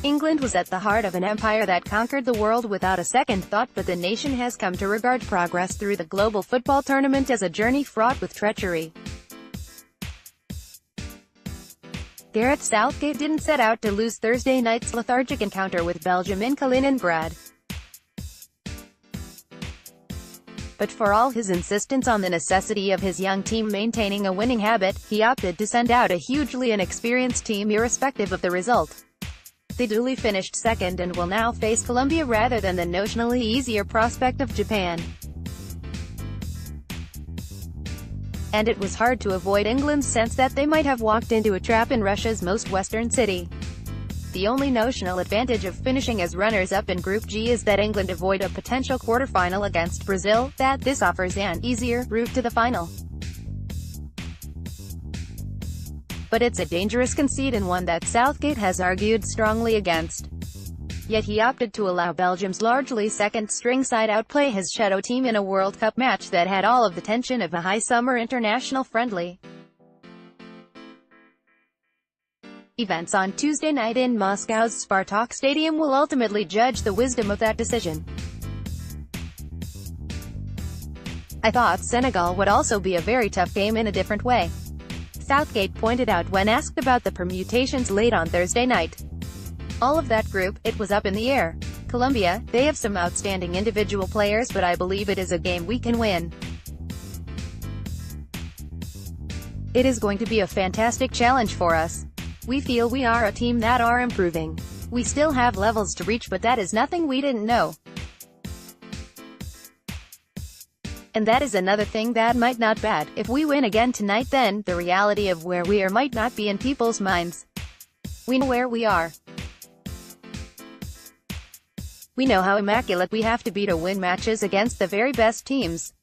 England was at the heart of an empire that conquered the world without a second thought, but the nation has come to regard progress through the global football tournament as a journey fraught with treachery. Gareth Southgate didn't set out to lose Thursday night's lethargic encounter with Belgium in Kaliningrad. But for all his insistence on the necessity of his young team maintaining a winning habit, he opted to send out a hugely inexperienced team irrespective of the result. They duly finished second and will now face Colombia rather than the notionally easier prospect of Japan. And it was hard to avoid England's sense that they might have walked into a trap in Russia's most western city. The only notional advantage of finishing as runners-up in Group G is that England avoid a potential quarter-final against Brazil, that this offers an easier route to the final. But it's a dangerous conceit and one that Southgate has argued strongly against. Yet he opted to allow Belgium's largely second-string side outplay his shadow team in a World Cup match that had all of the tension of a high-summer international friendly. Events on Tuesday night in Moscow's Spartak Stadium will ultimately judge the wisdom of that decision. I thought Senegal would also be a very tough game in a different way, Southgate pointed out when asked about the permutations late on Thursday night. All of that group, it was up in the air. Colombia, they have some outstanding individual players, but I believe it is a game we can win. It is going to be a fantastic challenge for us. We feel we are a team that are improving. We still have levels to reach, but that is nothing we didn't know. And that is another thing that might not bad. If we win again tonight, then the reality of where we are might not be in people's minds. We know where we are. We know how immaculate we have to be to win matches against the very best teams.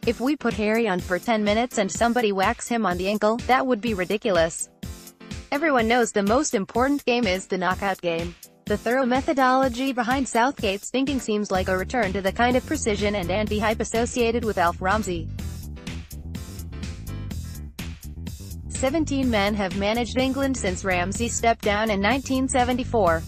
If we put Harry on for 10 minutes and somebody whacks him on the ankle, that would be ridiculous. Everyone knows the most important game is the knockout game. The thorough methodology behind Southgate's thinking seems like a return to the kind of precision and anti-hype associated with Alf Ramsey. 17 men have managed England since Ramsey stepped down in 1974.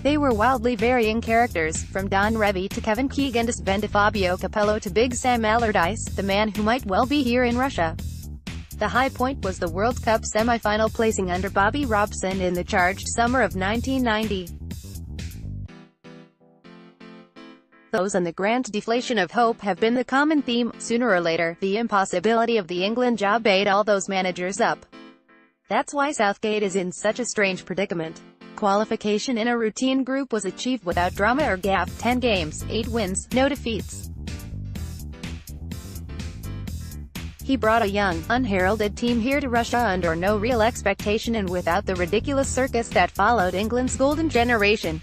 They were wildly varying characters, from Don Revie to Kevin Keegan to Sven to Fabio Capello to Big Sam Allardyce, the man who might well be here in Russia. The high point was the World Cup semi-final placing under Bobby Robson in the charged summer of 1990. Those and the grand deflation of hope have been the common theme. Sooner or later, the impossibility of the England job ate all those managers up. That's why Southgate is in such a strange predicament. Qualification in a routine group was achieved without drama or gaffe. 10 games, 8 wins, no defeats. He brought a young, unheralded team here to Russia under no real expectation and without the ridiculous circus that followed England's golden generation.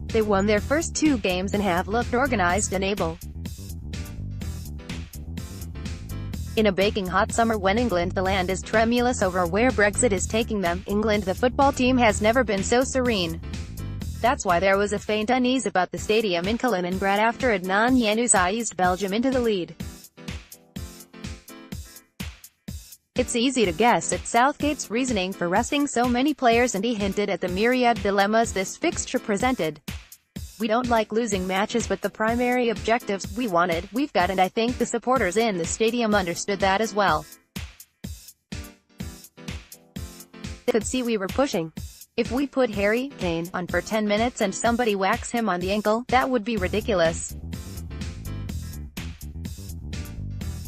They won their first 2 games and have looked organized and able. In a baking hot summer when England the land is tremulous over where Brexit is taking them, England the football team has never been so serene. That's why there was a faint unease about the stadium in Kaliningrad after Adnan Januzaj eased Belgium into the lead. It's easy to guess at Southgate's reasoning for resting so many players, and he hinted at the myriad dilemmas this fixture presented. We don't like losing matches, but the primary objectives we wanted, we've got, and I think the supporters in the stadium understood that as well. They could see we were pushing. If we put Harry Kane on for 10 minutes and somebody whacks him on the ankle, that would be ridiculous.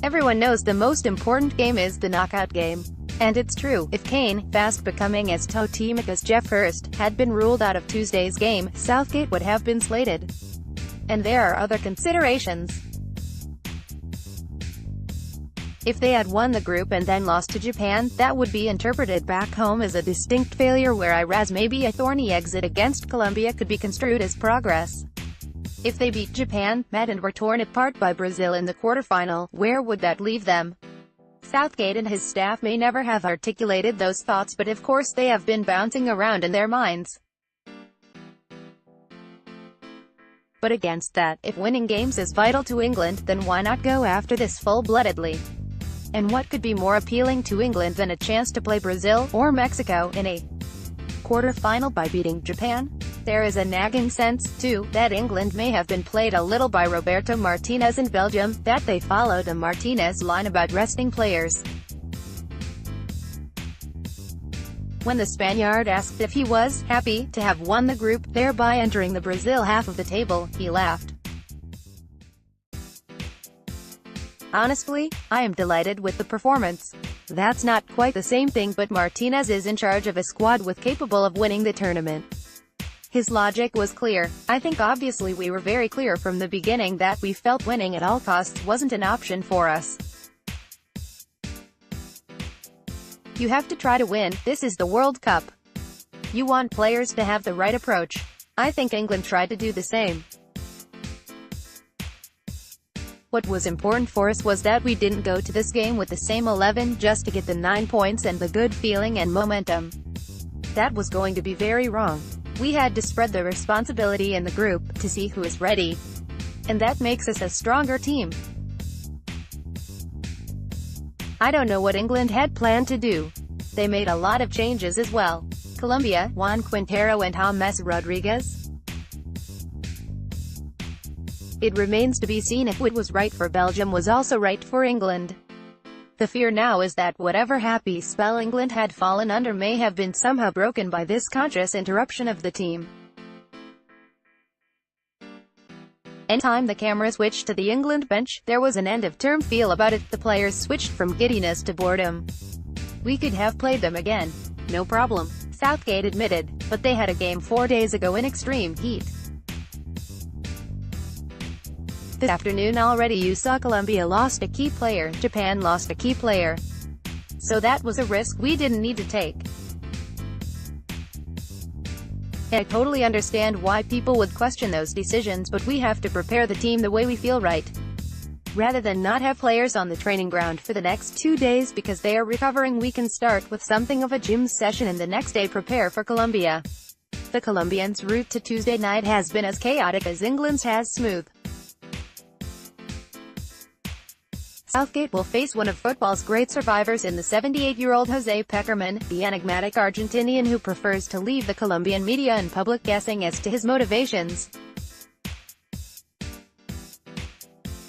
Everyone knows the most important game is the knockout game. And it's true, if Kane, fast becoming as totemic as Jeff Hurst, had been ruled out of Tuesday's game, Southgate would have been slated. And there are other considerations. If they had won the group and then lost to Japan, that would be interpreted back home as a distinct failure, whereas maybe a thorny exit against Colombia could be construed as progress. If they beat Japan, met and were torn apart by Brazil in the quarterfinal, where would that leave them? Southgate and his staff may never have articulated those thoughts, but of course they have been bouncing around in their minds. But against that, if winning games is vital to England, then why not go after this full-bloodedly? And what could be more appealing to England than a chance to play Brazil, or Mexico, in a quarter-final by beating Japan? There is a nagging sense, too, that England may have been played a little by Roberto Martinez in Belgium, that they followed a Martinez line about resting players. When the Spaniard asked if he was happy to have won the group, thereby entering the Brazil half of the table, he laughed. Honestly, I am delighted with the performance. That's not quite the same thing, but Martinez is in charge of a squad capable of winning the tournament. His logic was clear. I think obviously we were very clear from the beginning that we felt winning at all costs wasn't an option for us. You have to try to win, this is the World Cup. You want players to have the right approach. I think England tried to do the same. What was important for us was that we didn't go to this game with the same 11 just to get the 9 points and the good feeling and momentum. That was going to be very wrong. We had to spread the responsibility in the group, to see who is ready. And that makes us a stronger team. I don't know what England had planned to do. They made a lot of changes as well. Colombia, Juan Quintero and James Rodriguez. It remains to be seen if what was right for Belgium was also right for England. The fear now is that whatever happy spell England had fallen under may have been somehow broken by this conscious interruption of the team. Anytime the camera switched to the England bench, there was an end-of-term feel about it. The players switched from giddiness to boredom. We could have played them again. No problem, Southgate admitted, but they had a game 4 days ago in extreme heat. This afternoon already you saw Colombia lost a key player, Japan lost a key player. So that was a risk we didn't need to take. I totally understand why people would question those decisions, but we have to prepare the team the way we feel right. Rather than not have players on the training ground for the next 2 days because they are recovering, we can start with something of a gym session and the next day prepare for Colombia. The Colombians' route to Tuesday night has been as chaotic as England's has smooth. Southgate will face one of football's great survivors in the 78-year-old José Pekerman, the enigmatic Argentinian who prefers to leave the Colombian media and public guessing as to his motivations.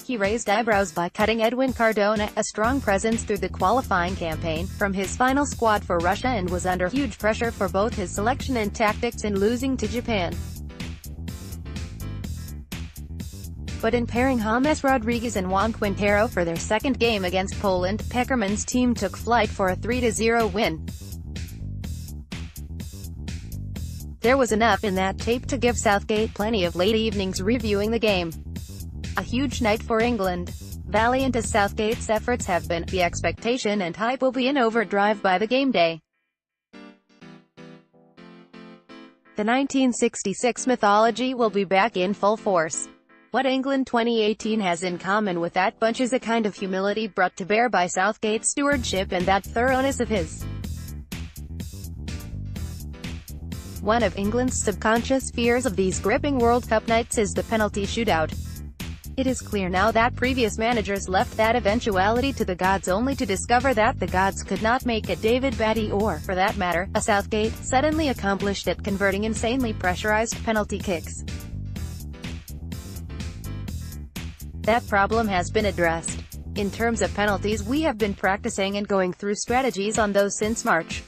He raised eyebrows by cutting Edwin Cardona, a strong presence through the qualifying campaign, from his final squad for Russia and was under huge pressure for both his selection and tactics in losing to Japan. But in pairing James Rodriguez and Juan Quintero for their second game against Poland, Pekerman's team took flight for a 3-0 win. There was enough in that tape to give Southgate plenty of late evenings reviewing the game. A huge night for England. Valiant as Southgate's efforts have been, the expectation and hype will be in overdrive by the game day. The 1966 mythology will be back in full force. What England 2018 has in common with that bunch is a kind of humility brought to bear by Southgate's stewardship and that thoroughness of his. One of England's subconscious fears of these gripping World Cup nights is the penalty shootout. It is clear now that previous managers left that eventuality to the gods only to discover that the gods could not make it. David Batty or, for that matter, a Southgate, suddenly accomplished at converting insanely pressurized penalty kicks. That problem has been addressed. In terms of penalties, we have been practicing and going through strategies on those since March.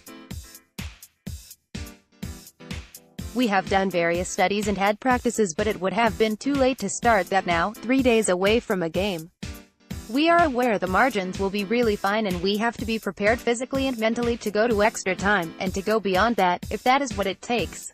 We have done various studies and had practices, but it would have been too late to start that now, 3 days away from a game. We are aware the margins will be really fine and we have to be prepared physically and mentally to go to extra time, and to go beyond that, if that is what it takes.